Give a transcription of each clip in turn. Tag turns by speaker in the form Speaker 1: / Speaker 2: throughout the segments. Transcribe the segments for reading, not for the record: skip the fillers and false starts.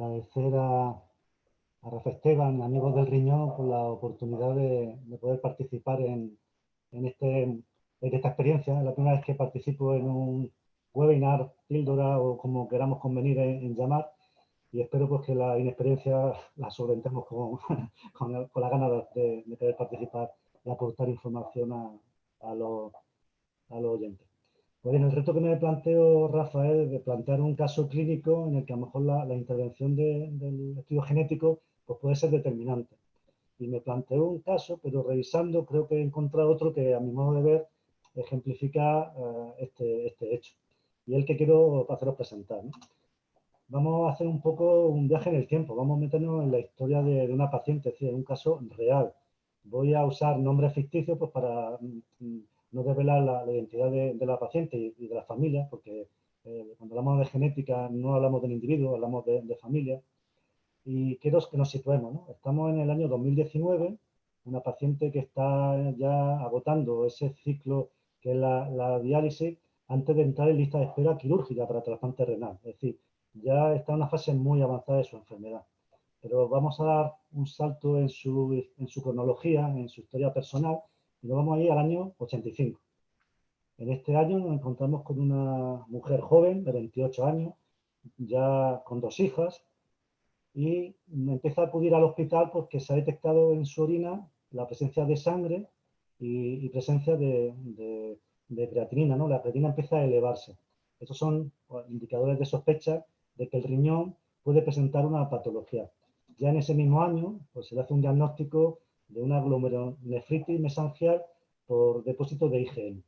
Speaker 1: Agradecer a Rafa Esteban, amigos del Riñón, por la oportunidad de poder participar en esta experiencia. Es la primera vez que participo en un webinar, píldora o como queramos convenir en llamar, y espero pues que la inexperiencia la solventemos con la gana de querer participar y aportar información a los oyentes. Pues bien, el reto que me planteo, Rafael, es de plantear un caso clínico en el que a lo mejor la intervención del estudio genético pues puede ser determinante. Y me planteo un caso, pero revisando creo que he encontrado otro que a mi modo de ver ejemplifica este hecho. Y el que quiero haceros presentar, ¿no? Vamos a hacer un poco un viaje en el tiempo, vamos a meternos en la historia de una paciente, es decir, en un caso real. Voy a usar nombres ficticios pues, para no revelar la identidad de la paciente y de la familia, porque cuando hablamos de genética no hablamos del individuo, hablamos de familia. Y quiero que nos situemos, ¿no? Estamos en el año 2019, una paciente que está ya agotando ese ciclo que es la diálisis antes de entrar en lista de espera quirúrgica para trasplante renal. Es decir, ya está en una fase muy avanzada de su enfermedad. Pero vamos a dar un salto en su cronología, en su historia personal, y nos vamos a ir al año 85. En este año nos encontramos con una mujer joven de 28 años, ya con 2 hijas, y empieza a acudir al hospital porque se ha detectado en su orina la presencia de sangre y presencia de creatinina, ¿no? La creatinina empieza a elevarse. Estos son indicadores de sospecha de que el riñón puede presentar una patología. Ya en ese mismo año pues, se le hace un diagnóstico de una glomerulonefritis mesangial por depósito de IgM.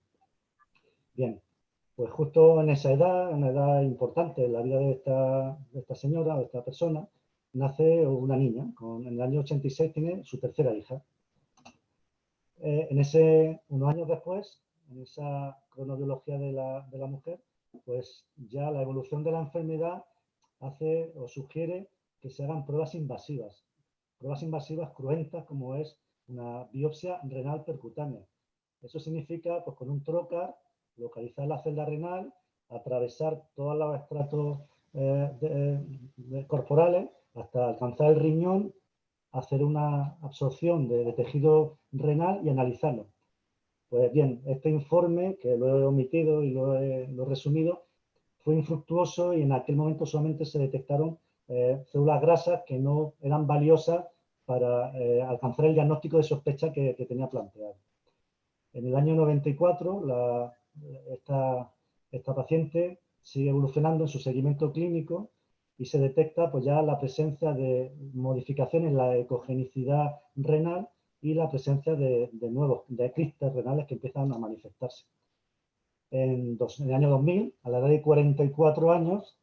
Speaker 1: Bien, pues justo en esa edad, una edad importante en la vida de esta señora o de esta persona, nace una niña. En el año 86 tiene su tercera hija. Unos años después, en esa cronobiología de la mujer, pues ya la evolución de la enfermedad hace o sugiere que se hagan pruebas invasivas cruentas como es una biopsia renal percutánea. Eso significa, pues con un trocar, localizar la celda renal, atravesar todos los estratos corporales hasta alcanzar el riñón, hacer una absorción de tejido renal y analizarlo. Pues bien, este informe, que lo he omitido y lo he resumido, fue infructuoso y en aquel momento solamente se detectaron células grasas que no eran valiosas para alcanzar el diagnóstico de sospecha que tenía planteado. En el año 94, esta paciente sigue evolucionando en su seguimiento clínico y se detecta pues, ya la presencia de modificaciones en la ecogenicidad renal y la presencia de cristas renales que empiezan a manifestarse. En el año 2000, a la edad de 44 años,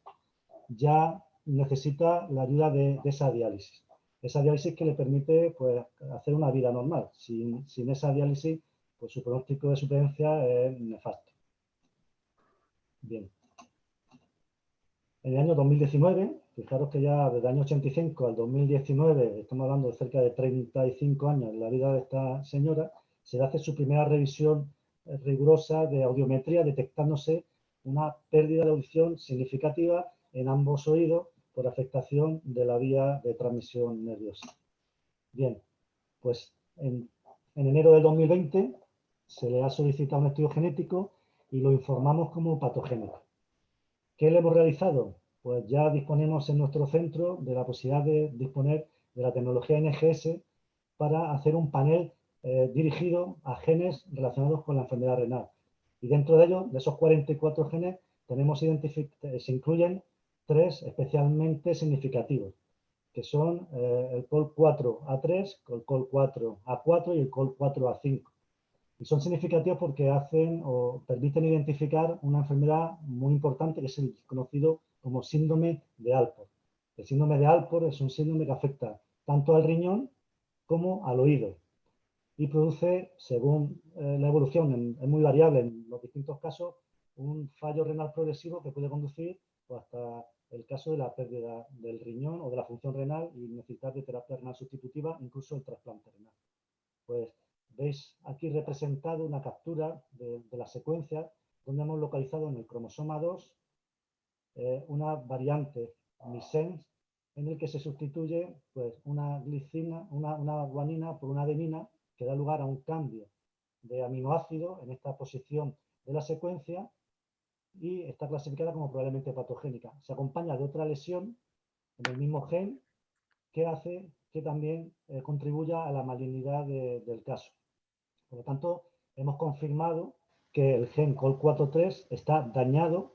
Speaker 1: ya necesita la ayuda de esa diálisis. Esa diálisis que le permite pues, hacer una vida normal. Sin esa diálisis, pues su pronóstico de supervivencia es nefasto. Bien. En el año 2019, fijaros que ya desde el año 85 al 2019, estamos hablando de cerca de 35 años en la vida de esta señora, se hace su primera revisión rigurosa de audiometría, detectándose una pérdida de audición significativa en ambos oídos por afectación de la vía de transmisión nerviosa. Bien, pues en enero del 2020 se le ha solicitado un estudio genético y lo informamos como patogénico. ¿Qué le hemos realizado? Pues ya disponemos en nuestro centro de la posibilidad de disponer de la tecnología NGS para hacer un panel dirigido a genes relacionados con la enfermedad renal. Y dentro de ellos, de esos 44 genes, se incluyen 3 especialmente significativos, que son el COL4A3, el COL4A4 y el COL4A5. Y son significativos porque hacen o permiten identificar una enfermedad muy importante que es el conocido como síndrome de Alport. El síndrome de Alport es un síndrome que afecta tanto al riñón como al oído y produce, según la evolución, es muy variable en los distintos casos, un fallo renal progresivo que puede conducir pues, hasta el caso de la pérdida del riñón o de la función renal y necesitar de terapia renal sustitutiva, incluso el trasplante renal. Pues veis aquí representado una captura de la secuencia donde hemos localizado en el cromosoma 2 una variante missense en el que se sustituye pues, una glicina, una guanina por una adenina, que da lugar a un cambio de aminoácido en esta posición de la secuencia y está clasificada como probablemente patogénica. Se acompaña de otra lesión en el mismo gen que hace que también contribuya a la malignidad del caso. Por lo tanto, hemos confirmado que el gen COL4-3 está dañado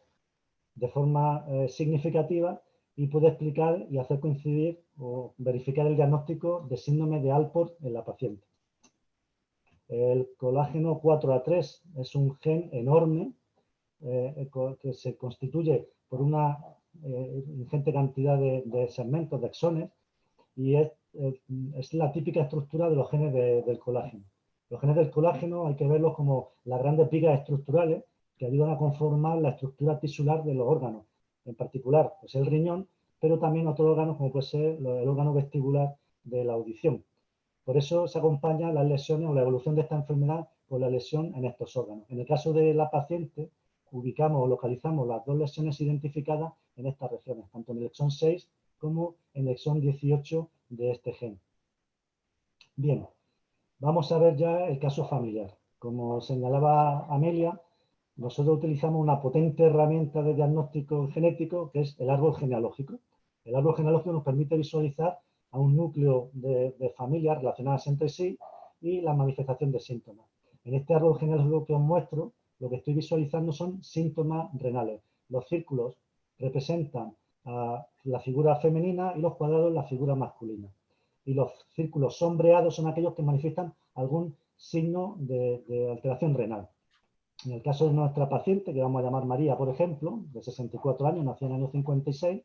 Speaker 1: de forma significativa y puede explicar y hacer coincidir o verificar el diagnóstico de síndrome de Alport en la paciente. El colágeno 4A3 es un gen enorme que se constituye por una ingente cantidad de segmentos, de exones, y es la típica estructura de los genes del colágeno. Los genes del colágeno hay que verlos como las grandes vigas estructurales que ayudan a conformar la estructura tisular de los órganos, en particular pues el riñón, pero también otros órganos como puede ser el órgano vestibular de la audición. Por eso se acompañan las lesiones o la evolución de esta enfermedad con la lesión en estos órganos. En el caso de la paciente, ubicamos o localizamos las dos lesiones identificadas en estas regiones, tanto en el exón 6 como en el exón 18 de este gen. Bien, vamos a ver ya el caso familiar. Como señalaba Amelia, nosotros utilizamos una potente herramienta de diagnóstico genético que es el árbol genealógico. El árbol genealógico nos permite visualizar a un núcleo de familias relacionadas entre sí y la manifestación de síntomas. En este árbol genealógico que os muestro, lo que estoy visualizando son síntomas renales. Los círculos representan a la figura femenina y los cuadrados la figura masculina. Y los círculos sombreados son aquellos que manifiestan algún signo de alteración renal. En el caso de nuestra paciente, que vamos a llamar María, por ejemplo, de 64 años, nació en el año 56,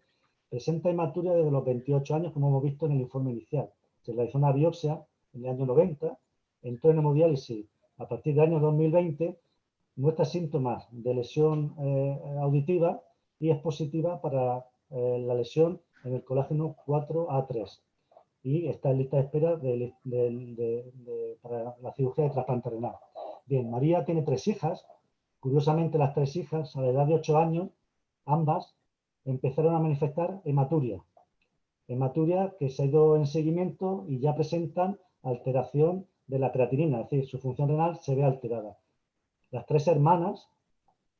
Speaker 1: presenta hematuria desde los 28 años, como hemos visto en el informe inicial. Se realizó una biopsia en el año 90, entró en hemodiálisis a partir del año 2020, muestra síntomas de lesión auditiva y es positiva para la lesión en el colágeno 4A3 y está en lista de espera para la cirugía de trasplante renal. Bien, María tiene 3 hijas. Curiosamente, las 3 hijas, a la edad de 8 años, ambas empezaron a manifestar hematuria. Hematuria que se ha ido en seguimiento y ya presentan alteración de la creatinina, es decir, su función renal se ve alterada. Las 3 hermanas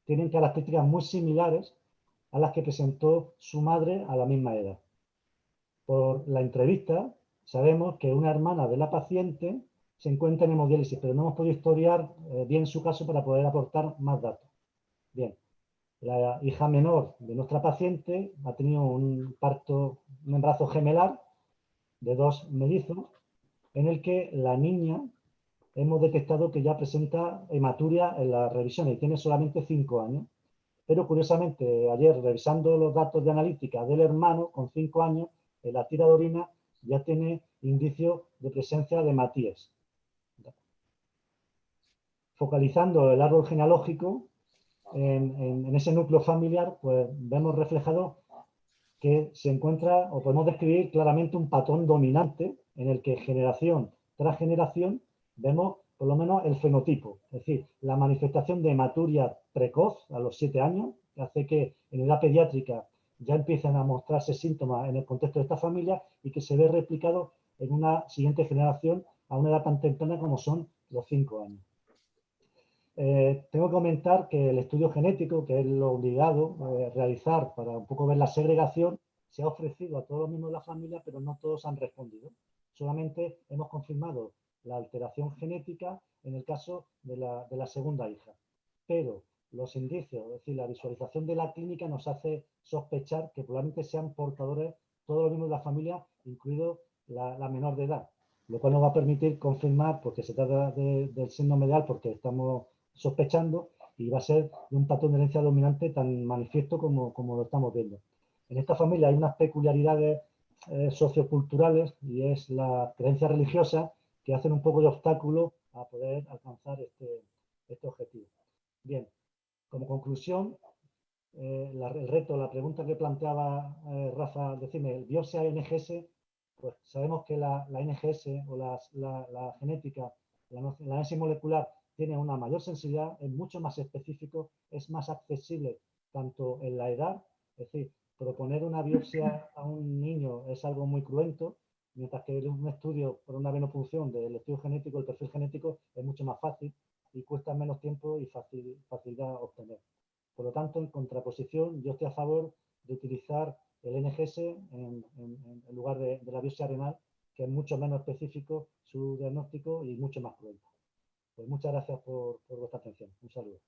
Speaker 1: tienen características muy similares a las que presentó su madre a la misma edad. Por la entrevista sabemos que una hermana de la paciente se encuentra en hemodiálisis, pero no hemos podido historiar bien su caso para poder aportar más datos. Bien, la hija menor de nuestra paciente ha tenido un embarazo gemelar de 2 mellizos, en el que la niña hemos detectado que ya presenta hematuria en la revisión y tiene solamente 5 años. Pero curiosamente, ayer revisando los datos de analítica del hermano con 5 años, en la tira de orina ya tiene indicio de presencia de hematíes. Focalizando el árbol genealógico en ese núcleo familiar, pues vemos reflejado que se encuentra, o podemos describir claramente un patrón dominante en el que generación tras generación vemos por lo menos el fenotipo, es decir, la manifestación de hematuria precoz a los 7 años, que hace que en edad pediátrica ya empiecen a mostrarse síntomas en el contexto de esta familia y que se ve replicado en una siguiente generación a una edad tan temprana como son los 5 años. Tengo que comentar que el estudio genético, que es lo obligado a realizar para un poco ver la segregación, se ha ofrecido a todos los miembros de la familia, pero no todos han respondido. Solamente hemos confirmado la alteración genética en el caso de la segunda hija. Pero los indicios, es decir, la visualización de la clínica nos hace sospechar que probablemente sean portadores todos los miembros de la familia, incluido la menor de edad, lo cual nos va a permitir confirmar porque se trata del síndrome de Alport, porque estamos sospechando, y va a ser de un patrón de herencia dominante tan manifiesto como lo estamos viendo. En esta familia hay unas peculiaridades socioculturales y es la creencia religiosa que hacen un poco de obstáculo a poder alcanzar este objetivo. Bien, como conclusión, el reto, la pregunta que planteaba Rafa, decirme, el biopsia NGS, pues sabemos que la NGS o la genética, la análisis molecular tiene una mayor sensibilidad, es mucho más específico, es más accesible tanto en la edad, es decir, proponer una biopsia a un niño es algo muy cruento, mientras que un estudio por una venopunción del estudio genético, el perfil genético, es mucho más fácil y cuesta menos tiempo y facilidad obtener. Por lo tanto, en contraposición, yo estoy a favor de utilizar el NGS en lugar de la biopsia renal, que es mucho menos específico su diagnóstico y mucho más cruento. Pues muchas gracias por vuestra atención. Un saludo.